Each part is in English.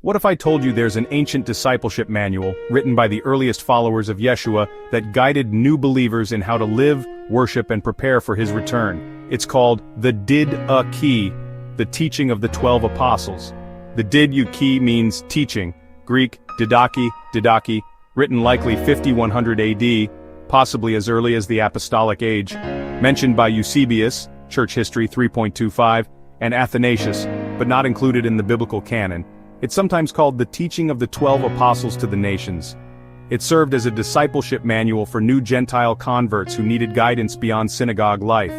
What if I told you there's an ancient discipleship manual, written by the earliest followers of Yeshua, that guided new believers in how to live, worship and prepare for his return? It's called the Didache, the teaching of the 12 apostles. The Didache means teaching, Greek, Didache, written likely 5100 AD, possibly as early as the Apostolic Age, mentioned by Eusebius, Church History 3.25, and Athanasius, but not included in the biblical canon. It's sometimes called the teaching of the 12 apostles to the nations. It served as a discipleship manual for new Gentile converts who needed guidance beyond synagogue life.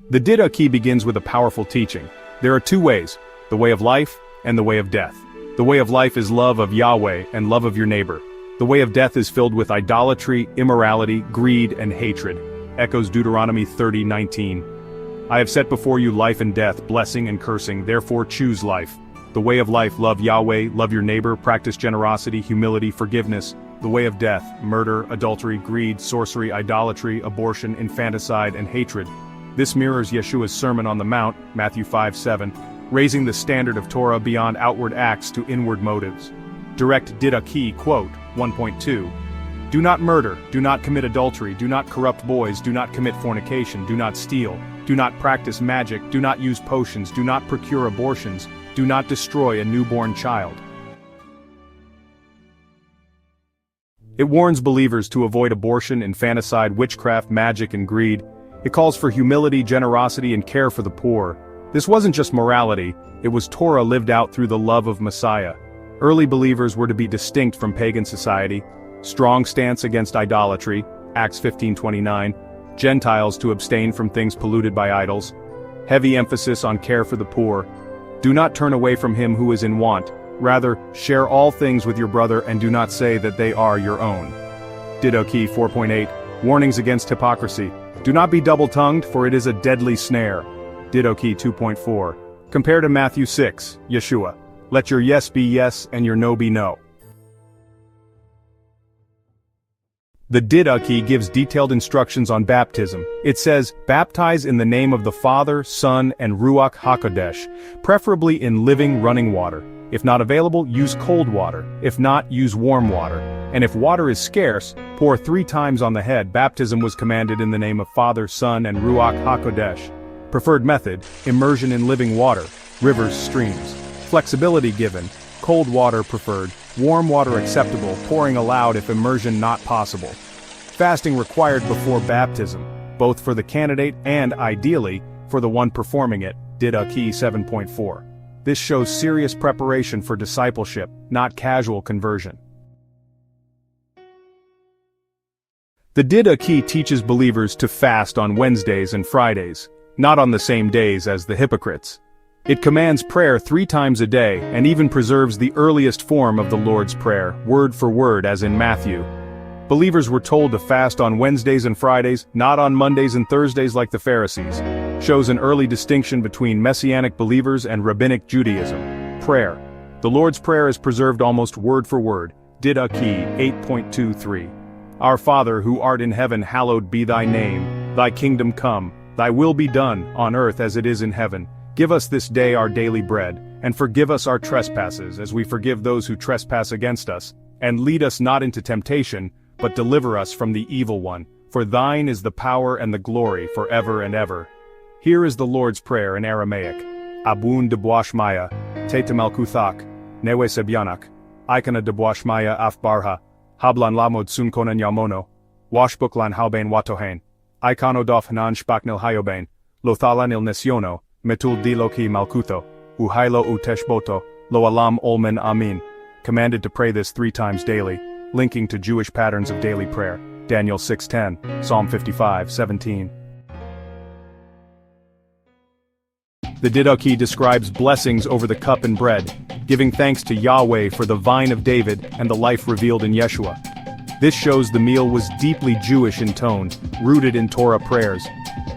The Didache begins with a powerful teaching. There are two ways, the way of life and the way of death. The way of life is love of Yahweh and love of your neighbor. The way of death is filled with idolatry, immorality, greed, and hatred. Echoes Deuteronomy 30:19. I have set before you life and death, blessing and cursing, therefore choose life. The way of life, love Yahweh, love your neighbor, practice generosity, humility, forgiveness. The way of death, murder, adultery, greed, sorcery, idolatry, abortion, infanticide, and hatred. This mirrors Yeshua's Sermon on the Mount, Matthew 5:7, raising the standard of Torah beyond outward acts to inward motives. Direct Didache quote, 1.2. Do not murder, do not commit adultery, do not corrupt boys, do not commit fornication, do not steal, do not practice magic, do not use potions, do not procure abortions, do not destroy a newborn child. It warns believers to avoid abortion, infanticide, witchcraft, magic, and greed. It calls for humility, generosity, and care for the poor. This wasn't just morality, it was Torah lived out through the love of Messiah. Early believers were to be distinct from pagan society, strong stance against idolatry, Acts 15:29, Gentiles to abstain from things polluted by idols, heavy emphasis on care for the poor. Do not turn away from him who is in want, rather, share all things with your brother and do not say that they are your own. Didache 4.8, warnings against hypocrisy. Do not be double-tongued, for it is a deadly snare. Didache 2.4. Compare to Matthew 6, Yeshua. Let your yes be yes and your no be no. The Didache gives detailed instructions on baptism. It says, baptize in the name of the Father, Son, and Ruach HaKodesh, preferably in living running water. If not available, use cold water. If not, use warm water. And if water is scarce, pour 3 times on the head. Baptism was commanded in the name of Father, Son, and Ruach HaKodesh. Preferred method, immersion in living water, rivers, streams. Flexibility given, cold water preferred, warm water acceptable, pouring allowed if immersion not possible. Fasting required before baptism, both for the candidate and, ideally, for the one performing it, Didache 7.4. This shows serious preparation for discipleship, not casual conversion. The Didache teaches believers to fast on Wednesdays and Fridays, not on the same days as the hypocrites. It commands prayer 3 times a day and even preserves the earliest form of the Lord's Prayer, word for word as in Matthew. Believers were told to fast on Wednesdays and Fridays, not on Mondays and Thursdays like the Pharisees. Shows an early distinction between Messianic believers and Rabbinic Judaism. Prayer. The Lord's Prayer is preserved almost word for word. Didache 8.23. Our Father who art in heaven, hallowed be thy name. Thy kingdom come. Thy will be done, on earth as it is in heaven. Give us this day our daily bread, and forgive us our trespasses as we forgive those who trespass against us. And lead us not into temptation, but deliver us from the evil one. For thine is the power and the glory forever and ever. Here is the Lord's Prayer in Aramaic. Abun deboashmaya, teta malkuthak, newe sebyanak, ikana deboashmaya afbarha, hablan lamod sunkonan yamono, washbuklan halbain watohain, ikanodof hanan shpaknil hayobain, lothalan il nesyono, metul diloki malkutho, uhailo uteshboto, lo alam olmen amin. Commanded to pray this 3 times daily, linking to Jewish patterns of daily prayer. Daniel 6:10, Psalm 55:17. The Didache describes blessings over the cup and bread, giving thanks to Yahweh for the vine of David and the life revealed in Yeshua. This shows the meal was deeply Jewish in tone, rooted in Torah prayers.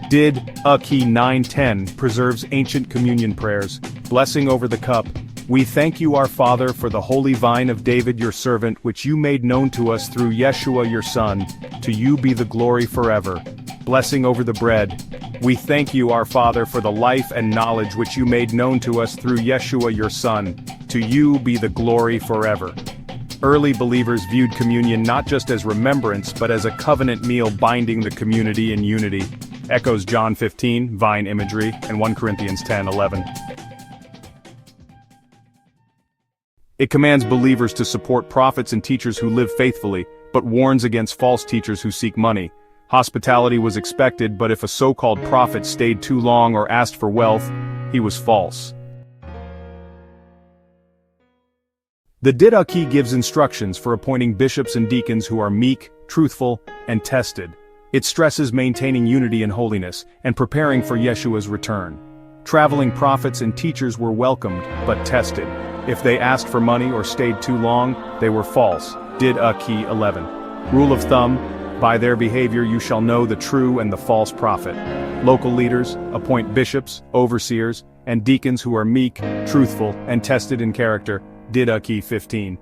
Didache 9:10 preserves ancient communion prayers, blessing over the cup. We thank you, our Father, for the holy vine of David your servant, which you made known to us through Yeshua your Son. To you be the glory forever. Blessing over the bread. We thank you, our Father, for the life and knowledge which you made known to us through Yeshua your Son. To you be the glory forever. Early believers viewed communion not just as remembrance but as a covenant meal binding the community in unity. Echoes John 15, vine imagery, and 1 Corinthians 10:11. It commands believers to support prophets and teachers who live faithfully, but warns against false teachers who seek money. Hospitality was expected, but if a so-called prophet stayed too long or asked for wealth, he was false. The Didache gives instructions for appointing bishops and deacons who are meek, truthful, and tested. It stresses maintaining unity and holiness, and preparing for Yeshua's return. Traveling prophets and teachers were welcomed, but tested. If they asked for money or stayed too long, they were false. Didache 11. Rule of thumb: by their behavior you shall know the true and the false prophet. Local leaders appoint bishops, overseers, and deacons who are meek, truthful, and tested in character. Didache 15.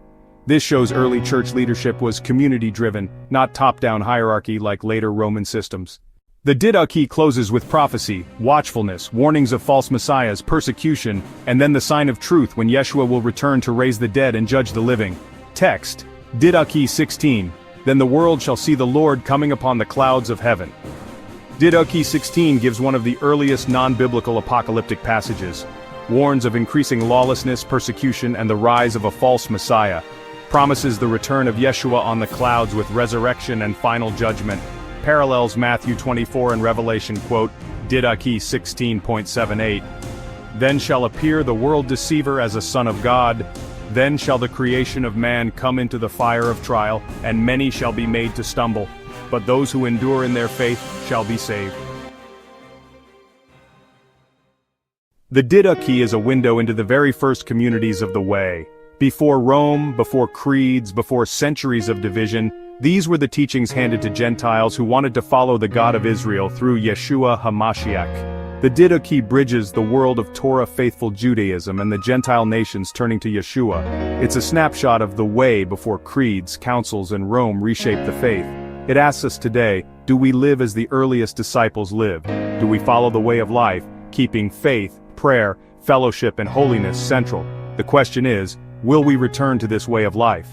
This shows early church leadership was community-driven, not top-down hierarchy like later Roman systems. The Didache closes with prophecy, watchfulness, warnings of false messiahs, persecution, and then the sign of truth when Yeshua will return to raise the dead and judge the living. Text: Didache 16. Then the world shall see the Lord coming upon the clouds of heaven. Didache 16 gives one of the earliest non-biblical apocalyptic passages. Warns of increasing lawlessness, persecution, and the rise of a false messiah. Promises the return of Yeshua on the clouds with resurrection and final judgment. Parallels Matthew 24 and Revelation, quote, Didache 16.78. Then shall appear the world deceiver as a son of God. Then shall the creation of man come into the fire of trial, and many shall be made to stumble. But those who endure in their faith shall be saved. The Didache is a window into the very first communities of the Way. Before Rome, before creeds, before centuries of division, these were the teachings handed to Gentiles who wanted to follow the God of Israel through Yeshua HaMashiach. The Didache bridges the world of Torah-faithful Judaism and the Gentile nations turning to Yeshua. It's a snapshot of the Way before creeds, councils, and Rome reshaped the faith. It asks us today, do we live as the earliest disciples lived? Do we follow the way of life, keeping faith, prayer, fellowship, and holiness central? The question is, will we return to this way of life?